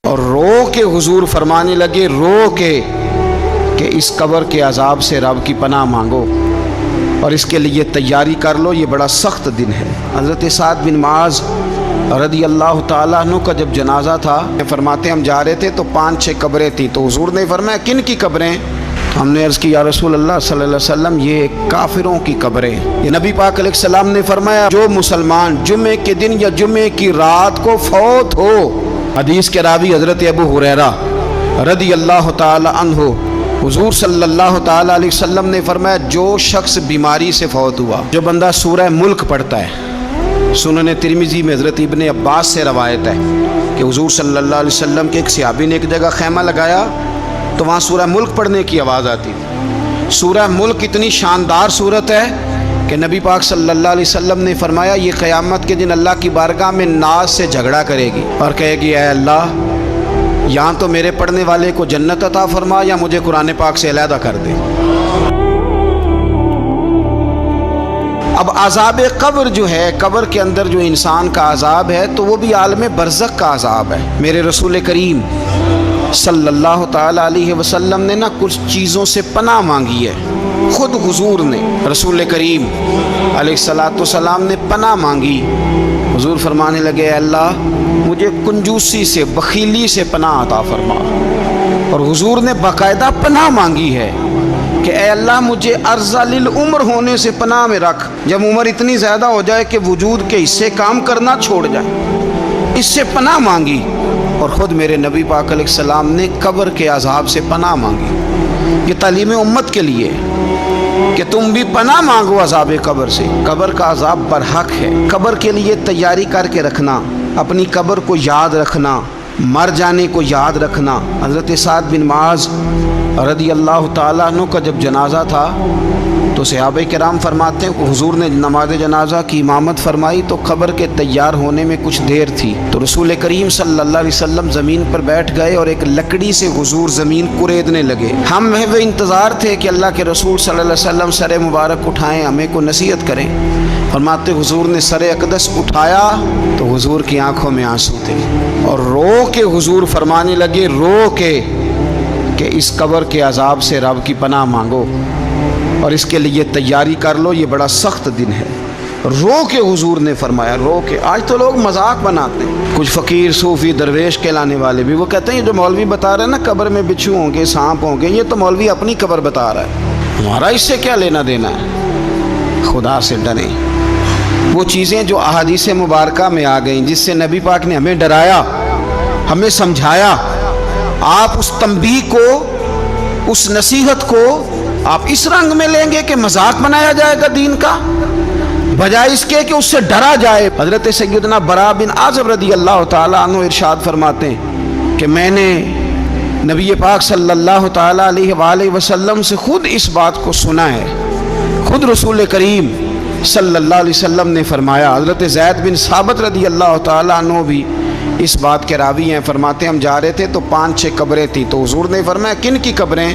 اور رو کے حضور فرمانے لگے، رو کے، کہ اس قبر کے عذاب سے رب کی پناہ مانگو اور اس کے لیے تیاری کر لو، یہ بڑا سخت دن ہے۔ حضرت سعد بن معاذ رضی اللہ تعالیٰ عنہ کا جب جنازہ تھا، فرماتے ہم جا رہے تھے تو 5-6 قبریں تھیں، تو حضور نے فرمایا کن کی قبریں؟ ہم نے عرض کی یا رسول اللہ صلی اللہ علیہ وسلم یہ کافروں کی قبریں۔ یہ نبی پاک علیہ السلام نے فرمایا جو مسلمان جمعے کے دن یا جمعے کی رات کو فوت ہو، حدیث کے راوی حضرت ابو ہریرہ رضی اللہ تعالی عنہ، حضور صلی اللہ تعالی علیہ وسلم نے فرمایا جو شخص بیماری سے فوت ہوا، جو بندہ سورہ ملک پڑھتا ہے، سنن ترمذی میں حضرت ابن عباس سے روایت ہے کہ حضور صلی اللہ علیہ وسلم کے ایک صحابی نے ایک جگہ خیمہ لگایا تو وہاں سورہ ملک پڑھنے کی آواز آتی تھی۔ سورہ ملک اتنی شاندار صورت ہے کہ نبی پاک صلی اللہ علیہ وسلم نے فرمایا یہ قیامت کے دن اللہ کی بارگاہ میں ناز سے جھگڑا کرے گی اور کہے گی اے اللہ یہاں تو میرے پڑھنے والے کو جنت عطا فرما یا مجھے قرآن پاک سے علیحدہ کر دے۔ اب عذاب قبر جو ہے، قبر کے اندر جو انسان کا عذاب ہے تو وہ بھی عالم برزخ کا عذاب ہے۔ میرے رسول کریم صلی اللہ تعالی علیہ وسلم نے نا کچھ چیزوں سے پناہ مانگی ہے، خود حضور نے، رسول کریم علیہ الصلاۃ والسلام نے پناہ مانگی۔ حضور فرمانے لگے اے اللہ مجھے کنجوسی سے، بخیلی سے پناہ عطا فرما، اور حضور نے باقاعدہ پناہ مانگی ہے کہ اے اللہ مجھے ارذل العمر ہونے سے پناہ میں رکھ، جب عمر اتنی زیادہ ہو جائے کہ وجود کے حصے کام کرنا چھوڑ جائے، اس سے پناہ مانگی۔ اور خود میرے نبی پاک علیہ السلام نے قبر کے عذاب سے پناہ مانگی۔ یہ تعلیم امت کے لیے کہ تم بھی پناہ مانگو عذاب قبر سے۔ قبر کا عذاب برحق ہے، قبر کے لیے تیاری کر کے رکھنا، اپنی قبر کو یاد رکھنا، مر جانے کو یاد رکھنا۔ حضرت سعد بن معاذ رضی اللہ تعالیٰ عنہ کا جب جنازہ تھا تو صحابہ کرام فرماتے ہیں حضور نے نماز جنازہ کی امامت فرمائی تو قبر کے تیار ہونے میں کچھ دیر تھی، تو رسول کریم صلی اللہ علیہ وسلم زمین پر بیٹھ گئے اور ایک لکڑی سے حضور زمین کریدنے لگے۔ ہم وہ انتظار تھے کہ اللہ کے رسول صلی اللہ علیہ وسلم سر مبارک اٹھائیں، ہمیں کو نصیحت کریں۔ فرماتے حضور نے سر اقدس اٹھایا تو حضور کی آنکھوں میں آنسو تھے، اور رو کے حضور فرمانے لگے، رو کے، کہ اس قبر کے عذاب سے رب کی پناہ مانگو اور اس کے لیے تیاری کر لو، یہ بڑا سخت دن ہے۔ رو کے حضور نے فرمایا، رو کے۔ آج تو لوگ مذاق بناتے ہیں، کچھ فقیر صوفی درویش کہلانے والے بھی، وہ کہتے ہیں یہ جو مولوی بتا رہے ہیں نا قبر میں بچھو ہوں گے، سانپ ہوں گے، یہ تو مولوی اپنی قبر بتا رہا ہے، ہمارا اس سے کیا لینا دینا ہے۔ خدا سے ڈریں۔ وہ چیزیں جو احادیث مبارکہ میں آ گئیں، جس سے نبی پاک نے ہمیں ڈرایا، ہمیں سمجھایا، آپ اس تنبیہ کو، اس نصیحت کو آپ اس رنگ میں لیں گے کہ مذاق بنایا جائے گا دین کا، بجائے اس کے کہ اس سے ڈرا جائے۔ حضرت سیدنا براء بن عازب رضی اللہ تعالیٰ عنہ ارشاد فرماتے ہیں کہ میں نے نبی پاک صلی اللہ تعالیٰ علیہ وآلہ وسلم سے خود اس بات کو سنا ہے، خود رسول کریم صلی اللہ علیہ وسلم نے فرمایا۔ حضرت زید بن ثابت رضی اللہ تعالیٰ عنہ بھی اس بات کے راوی ہیں، فرماتے ہم جا رہے تھے تو 5-6 قبریں تھیں، تو حضور نے فرمایا کن کی قبریں؟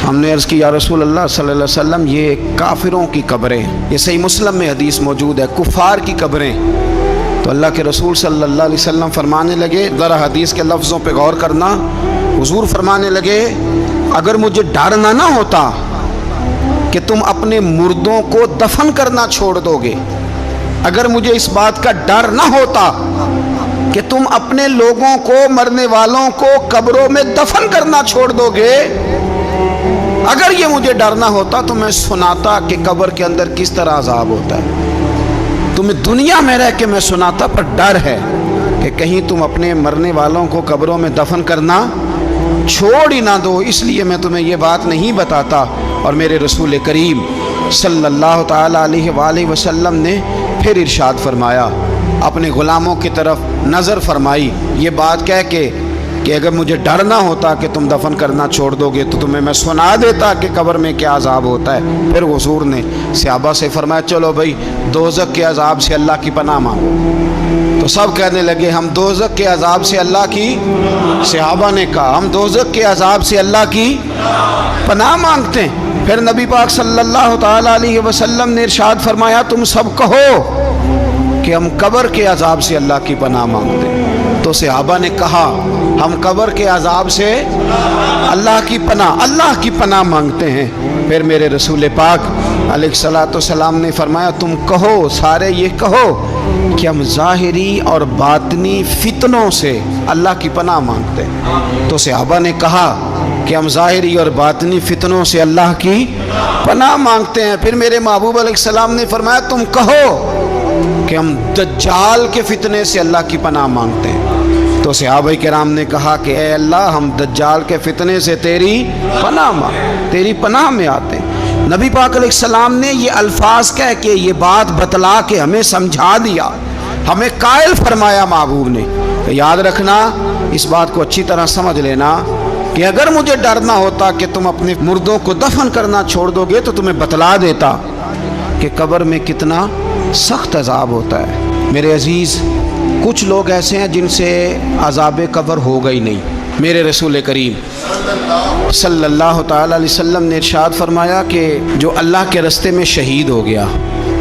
ہم نے عرض کی یا رسول اللہ صلی اللہ علیہ وسلم یہ کافروں کی قبریں۔ یہ صحیح مسلم میں حدیث موجود ہے، کفار کی قبریں۔ تو اللہ کے رسول صلی اللہ علیہ وسلم فرمانے لگے، ذرا حدیث کے لفظوں پہ غور کرنا، حضور فرمانے لگے اگر مجھے ڈر نہ ہوتا کہ تم اپنے مردوں کو دفن کرنا چھوڑ دو گے، اگر مجھے اس بات کا ڈر نہ ہوتا کہ تم اپنے لوگوں کو، مرنے والوں کو قبروں میں دفن کرنا چھوڑ دو گے، اگر یہ مجھے ڈر نہ ہوتا تو میں سناتا کہ قبر کے اندر کس طرح عذاب ہوتا ہے، تمہیں دنیا میں رہ کے میں سناتا، پر ڈر ہے کہ کہیں تم اپنے مرنے والوں کو قبروں میں دفن کرنا چھوڑ ہی نہ دو، اس لیے میں تمہیں یہ بات نہیں بتاتا۔ اور میرے رسول کریم صلی اللہ تعالیٰ علیہ وآلہ وسلم نے پھر ارشاد فرمایا، اپنے غلاموں کی طرف نظر فرمائی، یہ بات کہہ کے کہ اگر مجھے ڈر نہ ہوتا کہ تم دفن کرنا چھوڑ دو گے تو تمہیں میں سنا دیتا کہ قبر میں کیا عذاب ہوتا ہے۔ پھر حضور نے صحابہ سے فرمایا چلو بھائی دوزخ کے عذاب سے اللہ کی پناہ مانگو، تو سب کہنے لگے ہم دوزخ کے عذاب سے اللہ کی، صحابہ نے کہا ہم دوزخ کے عذاب سے اللہ کی پناہ مانگتے ہیں۔ پھر نبی پاک صلی اللہ تعالیٰ علیہ وسلم نے ارشاد فرمایا تم سب کہو کہ ہم قبر کے عذاب سے اللہ کی پناہ مانگتے ہیں۔ تو صحابہ نے کہا ہم قبر کے عذاب سے اللہ کی پناہ مانگتے ہیں۔ پھر میرے رسول پاک علیہ الصلوۃ والسلام نے فرمایا تم کہو، سارے یہ کہو کہ ہم ظاہری اور باطنی فتنوں سے اللہ کی پناہ مانگتے ہیں۔ تو صحابہ نے کہا کہ ہم ظاہری اور باطنی فتنوں سے اللہ کی پناہ مانگتے ہیں۔ پھر میرے محبوب علیہ السلام نے فرمایا تم کہو کہ ہم دجال کے فتنے سے اللہ کی پناہ مانگتے ہیں۔ تو صحابہ کرام نے کہا کہ اے اللہ ہم دجال کے فتنے سے تیری پناہ میں آتے ہیں۔ نبی پاک علیہ السلام نے یہ الفاظ کہہ کے یہ بات بتلا کے ہمیں سمجھا دیا، ہمیں قائل فرمایا محبوب نے۔ تو یاد رکھنا، اس بات کو اچھی طرح سمجھ لینا کہ اگر مجھے ڈرنا ہوتا کہ تم اپنے مردوں کو دفن کرنا چھوڑ دو گے تو تمہیں بتلا دیتا کہ قبر میں کتنا سخت عذاب ہوتا ہے۔ میرے عزیز، کچھ لوگ ایسے ہیں جن سے عذاب قبر ہوگا ہی نہیں۔ میرے رسول کریم صلی اللہ تعالی علیہ وسلم نے ارشاد فرمایا کہ جو اللہ کے رستے میں شہید ہو گیا،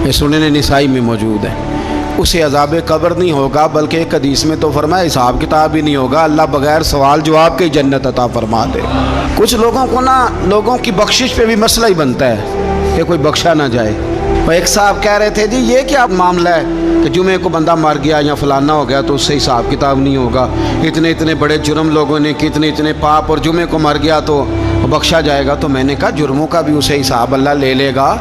یہ سنن نسائی میں موجود ہے، اسے عذاب قبر نہیں ہوگا، بلکہ ایک حدیث میں تو فرمایا حساب کتاب ہی نہیں ہوگا، اللہ بغیر سوال جواب کے جنت عطا فرما دے۔ کچھ لوگوں کو لوگوں کی بخشش پہ بھی مسئلہ ہی بنتا ہے کہ کوئی بخشا نہ جائے۔ وہ ایک صاحب کہہ رہے تھے جی یہ کیا معاملہ ہے کہ جمعے کو بندہ مر گیا یا فلانا ہو گیا تو اس سے حساب کتاب نہیں ہوگا، اتنے بڑے جرم لوگوں نے کی، اتنے پاپ، اور جمعے کو مر گیا تو بخشا جائے گا۔ تو میں نے کہا جرموں کا بھی اسے حساب اللہ لے لے گا،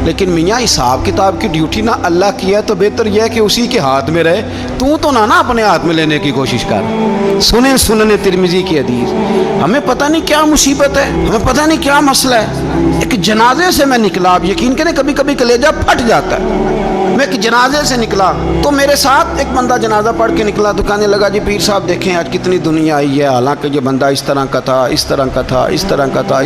لیکن میاں حساب کتاب کی ڈیوٹی نہ اللہ کی ہے تو بہتر یہ ہے کہ اسی کے ہاتھ میں رہے، تو نہ اپنے ہاتھ میں لینے کی کوشش کر۔ سنن ترمذی کی حدیث۔ ہمیں پتہ نہیں کیا مصیبت ہے، ہمیں پتہ نہیں کیا مسئلہ ہے۔ ایک جنازے سے میں نکلا، آپ یقین کریں کبھی کبھی کلیجہ پھٹ جاتا ہے۔ میں ایک جنازے سے نکلا تو میرے ساتھ ایک بندہ جنازہ پڑھ کے نکلا تو کہنے لگا جی پیر صاحب دیکھیں آج کتنی دنیا آئی ہے، حالانکہ یہ بندہ اس طرح کا تھا، اس طرح کا تھا، اس طرح کا تھا۔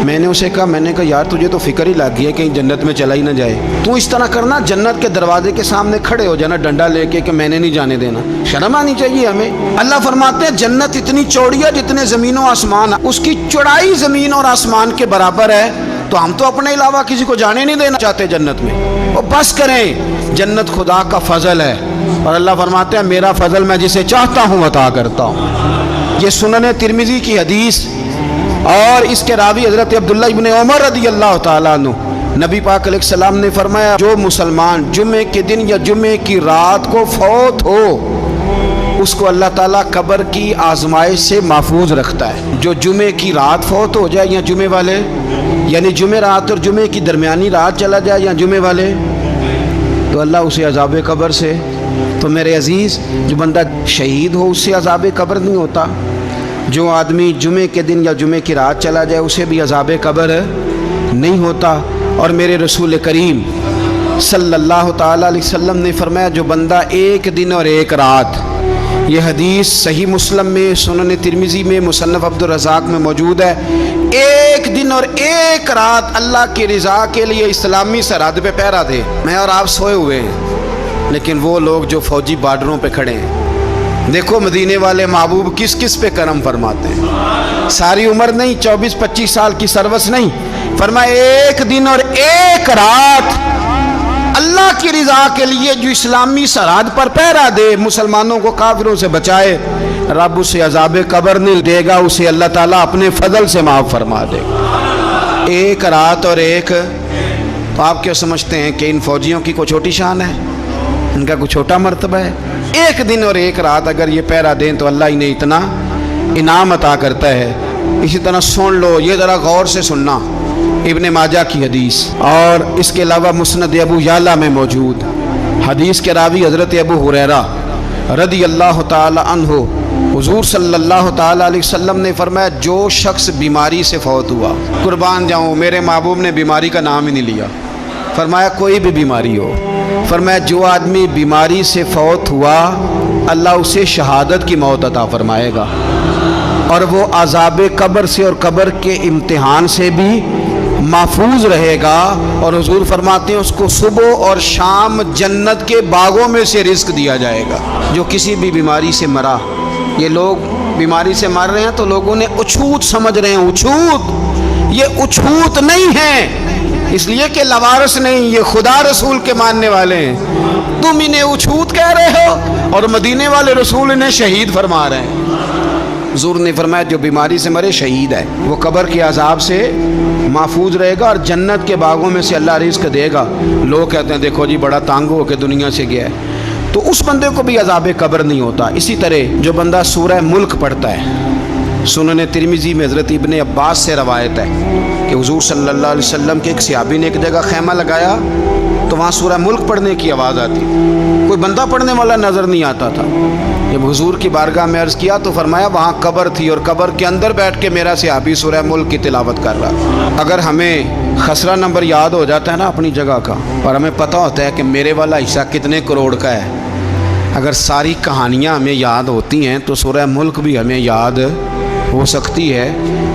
میں نے اسے کہا یار تجھے تو فکر ہی لگ گئی ہے کہیں جنت میں چلا ہی نہ جائے، تو اس طرح کرنا جنت کے دروازے کے سامنے کھڑے ہو جانا ڈنڈا لے کے کہ میں نے نہیں جانے دینا۔ شرم آنی چاہیے ہمیں۔ اللہ فرماتے ہیں جنت اتنی چوڑی ہے جتنے زمین و آسمان، اس کی چوڑائی زمین اور آسمان کے برابر ہے، تو ہم تو اپنے علاوہ کسی کو جانے نہیں دینا چاہتے جنت میں۔ اور بس کریں، جنت خدا کا فضل ہے، اور اللہ فرماتے ہیں میرا فضل میں جسے چاہتا ہوں عطا کرتا ہوں۔ یہ سنن ترمذی کی حدیث، اور اس کے راوی حضرت عبداللہ ابن عمر رضی اللہ تعالیٰ عنہ، نبی پاک علیہ السلام نے فرمایا جو مسلمان جمعے کے دن یا جمعے کی رات کو فوت ہو اس کو اللہ تعالیٰ قبر کی آزمائش سے محفوظ رکھتا ہے۔ جو جمعے کی رات فوت ہو جائے یا جمعے والے، یعنی جمعے رات اور جمعے کی درمیانی رات چلا جائے یا جمعے والے، تو اللہ اسے عذاب قبر سے۔ تو میرے عزیز، جو بندہ شہید ہو اس سے عذاب قبر نہیں ہوتا، جو آدمی جمعے کے دن یا جمعے کی رات چلا جائے اسے بھی عذاب قبر نہیں ہوتا۔ اور میرے رسول کریم صلی اللہ تعالیٰ علیہ وسلم نے فرمایا جو بندہ ایک دن اور ایک رات، یہ حدیث صحیح مسلم میں، سنن ترمذی میں، مصنف عبد الرزاق میں موجود ہے، ایک دن اور ایک رات اللہ کی رضا کے لیے اسلامی سرحد پہ پہرا دے۔ میں اور آپ سوئے ہوئے ہیں، لیکن وہ لوگ جو فوجی بارڈروں پہ کھڑے ہیں، دیکھو مدینے والے محبوب کس کس پہ کرم فرماتے ہیں۔ ساری عمر نہیں، 24-25 سال کی سروس نہیں، فرمایا ایک دن اور ایک رات اللہ کی رضا کے لیے جو اسلامی سرحد پر پہرا دے، مسلمانوں کو کافروں سے بچائے، رب اسے عذاب قبر نہیں دے گا، اسے اللہ تعالیٰ اپنے فضل سے معاف فرما دے گا۔ ایک رات اور ایک، تو آپ کیا سمجھتے ہیں کہ ان فوجیوں کی کوئی چھوٹی شان ہے؟ ان کا کوئی چھوٹا مرتبہ ہے؟ ایک دن اور ایک رات اگر یہ پہرا دیں تو اللہ انہیں اتنا انعام عطا کرتا ہے۔ اسی طرح سن لو، یہ ذرا غور سے سننا، ابن ماجہ کی حدیث، اور اس کے علاوہ مسند ابو یعلا میں موجود حدیث کے راوی حضرت ابو ہریرہ رضی اللہ تعالی عنہ، حضور صلی اللہ تعالی علیہ وسلم نے فرمایا جو شخص بیماری سے فوت ہوا، قربان جاؤں میرے محبوب نے بیماری کا نام ہی نہیں لیا، فرمایا کوئی بھی بیماری ہو، فرمایا جو آدمی بیماری سے فوت ہوا اللہ اسے شہادت کی موت عطا فرمائے گا، اور وہ عذاب قبر سے اور قبر کے امتحان سے بھی محفوظ رہے گا، اور حضور فرماتے ہیں اس کو صبح اور شام جنت کے باغوں میں سے رزق دیا جائے گا۔ جو کسی بھی بیماری سے مرا، یہ لوگ بیماری سے مر رہے ہیں تو لوگوں نے اچھوت سمجھ رہے ہیں، اچھوت، یہ اچھوت نہیں ہے، اس لیے کہ لوارث نہیں، یہ خدا رسول کے ماننے والے ہیں۔ تم انہیں اچھوت کہہ رہے ہو اور مدینے والے رسول انہیں شہید فرما رہے ہیں۔ حضور نے فرمایا جو بیماری سے مرے شہید ہے، وہ قبر کے عذاب سے محفوظ رہے گا اور جنت کے باغوں میں سے اللہ رزق دے گا۔ لوگ کہتے ہیں دیکھو جی بڑا تنگ ہو کے دنیا سے گیا ہے، تو اس بندے کو بھی عذاب قبر نہیں ہوتا۔ اسی طرح جو بندہ سورہ ملک پڑھتا ہے، سنن ترمذی میں حضرت ابن عباس سے روایت ہے کہ حضور صلی اللہ علیہ وسلم کے ایک صحابی نے ایک جگہ خیمہ لگایا تو وہاں سورہ ملک پڑھنے کی آواز آتی، کوئی بندہ پڑھنے والا نظر نہیں آتا تھا۔ جب حضور کی بارگاہ میں عرض کیا تو فرمایا وہاں قبر تھی اور قبر کے اندر بیٹھ کے میرا صحابی سورہ ملک کی تلاوت کر رہا۔ اگر ہمیں خسرہ نمبر یاد ہو جاتا ہے نا اپنی جگہ کا، اور ہمیں پتہ ہوتا ہے کہ میرے والا حصہ کتنے کروڑ کا ہے، اگر ساری کہانیاں ہمیں یاد ہوتی ہیں تو سورہ ملک بھی ہمیں یاد ہو سکتی ہے۔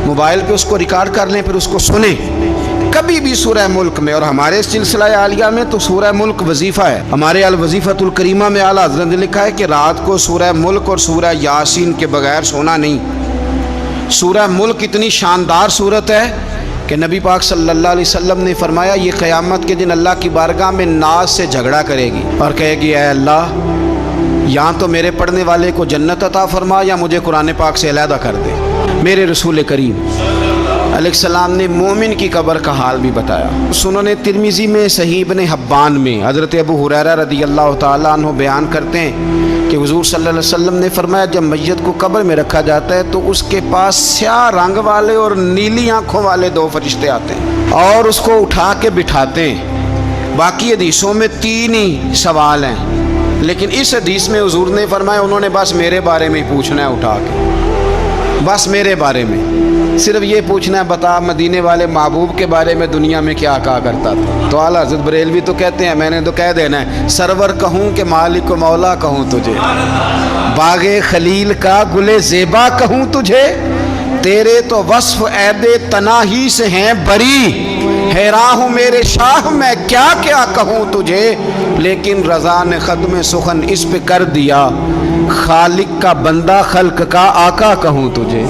موبائل پہ اس کو ریکارڈ کر لیں، پھر اس کو سنیں کبھی بھی سورہ ملک میں۔ اور ہمارے سلسلہ عالیہ میں تو سورہ ملک وظیفہ ہے۔ ہمارے الوظیفۃ الکریمہ میں اعلیٰ حضرت نے لکھا ہے کہ رات کو سورہ ملک اور سورہ یاسین کے بغیر سونا نہیں۔ سورہ ملک اتنی شاندار صورت ہے کہ نبی پاک صلی اللہ علیہ وسلم نے فرمایا یہ قیامت کے دن اللہ کی بارگاہ میں ناز سے جھگڑا کرے گی اور کہے گی اے اللہ یا تو میرے پڑھنے والے کو جنت عطا فرما یا مجھے قرآن پاک سے علیحدہ کر دے۔ میرے رسول کریم علیہ السلام نے مومن کی قبر کا حال بھی بتایا۔ سنن ترمذی میں صحیح ابن حبان میں حضرت ابو ہریرہ رضی اللہ تعالیٰ عنہ بیان کرتے ہیں کہ حضور صلی اللہ علیہ وسلم نے فرمایا جب میت کو قبر میں رکھا جاتا ہے تو اس کے پاس سیاہ رنگ والے اور نیلی آنکھوں والے دو فرشتے آتے ہیں اور اس کو اٹھا کے بٹھاتے ہیں۔ باقی حدیثوں میں 3 ہی سوال ہیں، لیکن اس حدیث میں حضور نے فرمایا انہوں نے بس میرے بارے میں ہی پوچھنا ہے، اٹھا کے بس میرے بارے میں صرف یہ پوچھنا ہے بتا مدینے والے محبوب کے بارے میں دنیا میں کیا کہا کرتا تھا۔ تو اعلیٰ حضرت بریلوی تو کہتے ہیں میں نے تو کہہ دینا ہے سرور کہوں کہ مالک و مولا کہوں تجھے، باغ خلیل کا گل زیبا کہوں تجھے، تیرے تو وصف عید تناہی سے ہیں بری، حیران ہوں میرے شاہ میں کیا کیا کہوں تجھے، لیکن رضا نے ختم سخن اس پہ کر دیا، خالق کا بندہ خلق کا آقا کہوں تجھے۔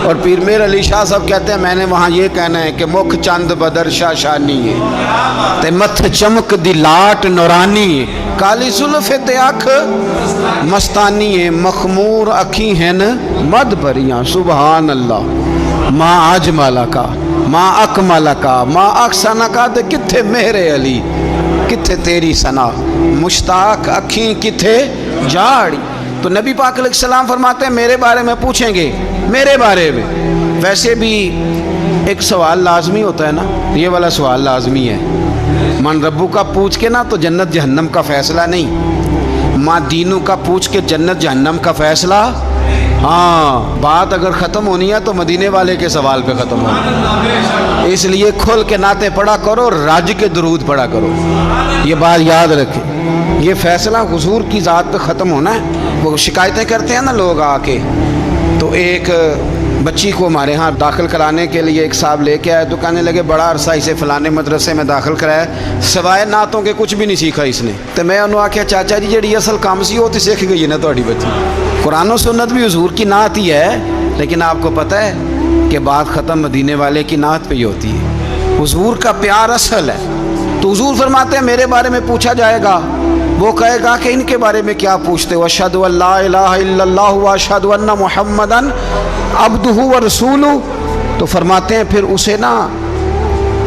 اور پیر میر علی شاہ صاحب کہتے ہیں میں نے وہاں یہ کہنا ہے کہ مکھ چند بدر شاہ شانی ہے تے متھ چمک دی لاٹ نورانی ہے، کالی زلف تے اکھ مستانی ہے، مخمور اکھی ہیں مد بریاں، سبحان اللہ ما اجمل کا ما اکمل کا ما احسن کا، تے کتھے میرے علی کتھے تیری ثنا، مشتاق اکھیں کتھے جاڑی۔ تو نبی پاک علیہ السلام فرماتے ہیں میرے بارے میں پوچھیں گے، میرے بارے میں۔ ویسے بھی ایک سوال لازمی ہوتا ہے نا، یہ والا سوال لازمی ہے، من ربو کا پوچھ کے نا تو جنت جہنم کا فیصلہ نہیں، ماں دینوں کا پوچھ کے جنت جہنم کا فیصلہ۔ ہاں بات اگر ختم ہونی ہے تو مدینے والے کے سوال پہ ختم ہونی، اس لیے کھل کے نعتیں پڑھا کرو، راج کے درود پڑھا کرو، یہ بات یاد رکھیں۔ یہ فیصلہ حضور کی ذات پہ ختم ہونا ہے۔ وہ شکایتیں کرتے ہیں نا لوگ آ کے، تو ایک بچی کو ہمارے ہاں داخل کرانے کے لیے ایک صاحب لے کے آئے تو کہنے لگے بڑا عرصہ اسے فلانے مدرسے میں داخل کرایا، سوائے نعتوں کے کچھ بھی نہیں سیکھا اس نے۔ تو میں انہوں آکھیا چاچا جی جڑی اصل کام سی وہ تو سیکھ گئی ہے نا تہاڈی بچی، قرآن و سنت بھی حضور کی نعت ہی ہے، لیکن آپ کو پتہ ہے کہ بات ختم مدینے والے کی نعت پہ ہی ہوتی ہے، حضور کا پیار اصل ہے۔ تو حضور فرماتے ہیں میرے بارے میں پوچھا جائے گا، وہ کہے گا کہ ان کے بارے میں کیا پوچھتے ہو، اشہد ان لا الہ الا اللہ واشہد ان محمدن عبدہ ورسولہ۔ تو فرماتے ہیں پھر اسے نا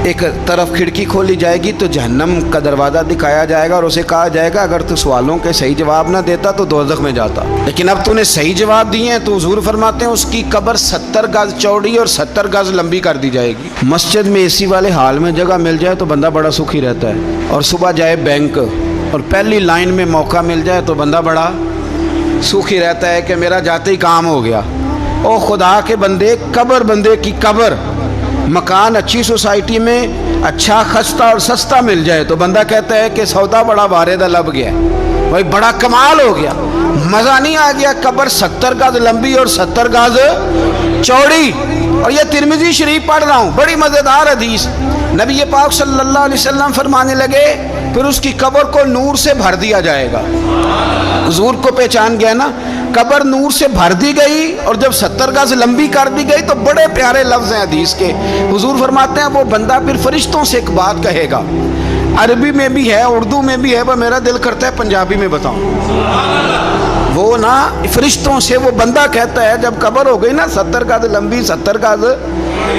ایک طرف کھڑکی کھولی جائے گی تو جہنم کا دروازہ دکھایا جائے گا اور اسے کہا جائے گا اگر تو سوالوں کے صحیح جواب نہ دیتا تو دوزخ میں جاتا، لیکن اب تو نے صحیح جواب دیے ہیں۔ تو حضور فرماتے ہیں اس کی قبر 70 گز چوڑی اور 70 گز لمبی کر دی جائے گی۔ مسجد میں اے سی والے حال میں جگہ مل جائے تو بندہ بڑا سکھی رہتا ہے، اور صبح جائے بینک اور پہلی لائن میں موقع مل جائے تو بندہ بڑا سکھی رہتا ہے کہ میرا جاتے ہی کام ہو گیا۔ او خدا کے بندے، قبر بندے کی قبر، مکان اچھی سوسائٹی میں اچھا خستہ اور سستا مل جائے تو بندہ کہتا ہے کہ سودا بڑا باریدہ لب گیا، بھائی بڑا کمال ہو گیا، مزہ نہیں آ گیا۔ قبر 70 گز لمبی اور 70 گز چوڑی، اور یہ ترمذی شریف پڑھ رہا ہوں، بڑی مزیدار حدیث۔ نبی پاک صلی اللہ علیہ وسلم فرمانے لگے پھر اس کی قبر کو نور سے بھر دیا جائے گا. حضور کو پہچان گیا نا, قبر نور سے بھر دی گئی اور جب 70 گز لمبی کر دی گئی تو بڑے پیارے لفظ ہیں حدیث کے. حضور فرماتے ہیں وہ بندہ پھر فرشتوں سے ایک بات کہے گا, عربی میں بھی ہے, اردو میں بھی ہے, پر میرا دل کرتا ہے پنجابی میں بتاؤں. وہ نا فرشتوں سے وہ بندہ کہتا ہے جب قبر ہو گئی نا 70 گز لمبی 70 گز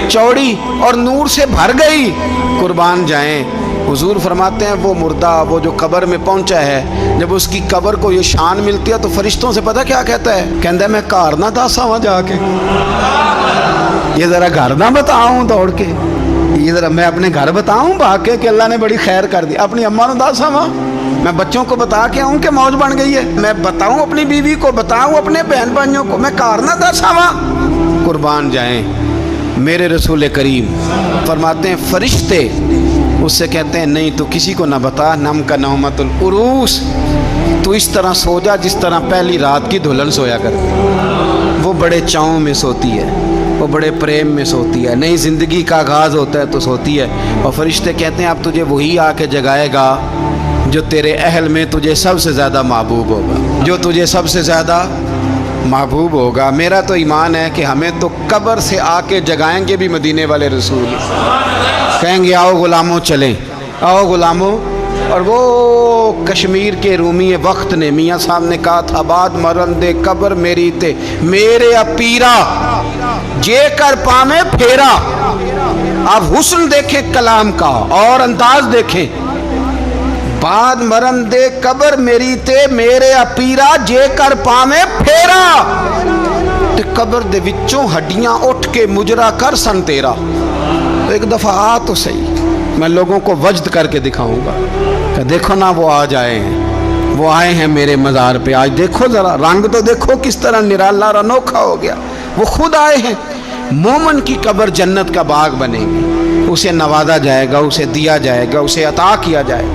چوڑی اور نور سے بھر گئی, قربان جائیں, حضور فرماتے ہیں وہ مردہ وہ جو قبر میں پہنچا ہے, جب اس کی قبر کو یہ شان ملتی ہے تو فرشتوں سے پتہ کیا کہتا ہے, کہتا ہے میں گھر نہ دسا وہاں جا کے, یہ ذرا گھر نہ بتاؤں دوڑ کے, یہ ذرا میں اپنے گھر بتاؤں بھاگ کے کہ اللہ نے بڑی خیر کر دی, اپنی اماں نو دسا وہاں, میں بچوں کو بتا کے آؤں کہ موج بن گئی ہے, میں بتاؤں اپنی بیوی کو, بتاؤں اپنے بہن بھائیوں کو, میں گھر نہ دسا وہاں. قربان جائیں میرے رسول کریم فرماتے ہیں فرشتے اس سے کہتے ہیں نہیں تو کسی کو نہ بتا, نم کا نومت العروس, تو اس طرح سو جا جس طرح پہلی رات کی دلہن سویا کر. وہ بڑے چاؤں میں سوتی ہے, وہ بڑے پریم میں سوتی ہے, نئی زندگی کا آغاز ہوتا ہے تو سوتی ہے. اور فرشتے کہتے ہیں اب تجھے وہی آ کے جگائے گا جو تیرے اہل میں تجھے سب سے زیادہ محبوب ہوگا, جو تجھے سب سے زیادہ محبوب ہوگا. میرا تو ایمان ہے کہ ہمیں تو قبر سے آ کے جگائیں گے بھی مدینے والے رسول, کہیں گے آؤ غلاموں چلیں, آؤ غلاموں. اور وہ کشمیر کے رومی وقت نے میاں صاحب نے کہا تھا باد مرندے قبر میری تے میرے اپیرا جے کر پامے پھیرا. آپ حسن دیکھیں کلام کا اور انداز دیکھیں, بعد مرندے قبر میری تے میرے اپیرا جے کر پامے پھیرا, تے قبر دے وچوں ہڈیاں اٹھ کے مجرا کر سن تیرا. تو ایک دفعہ آ تو صحیح, میں لوگوں کو وجد کر کے دکھاؤں گا کہ دیکھو نا وہ آج آئے ہیں, وہ آئے ہیں میرے مزار پہ, آج دیکھو ذرا رنگ تو دیکھو کس طرح نرالا اور انوکھا ہو گیا, وہ خود آئے ہیں. مومن کی قبر جنت کا باغ بنے گی, اسے نوازا جائے گا, اسے دیا جائے گا, اسے عطا کیا جائے گا.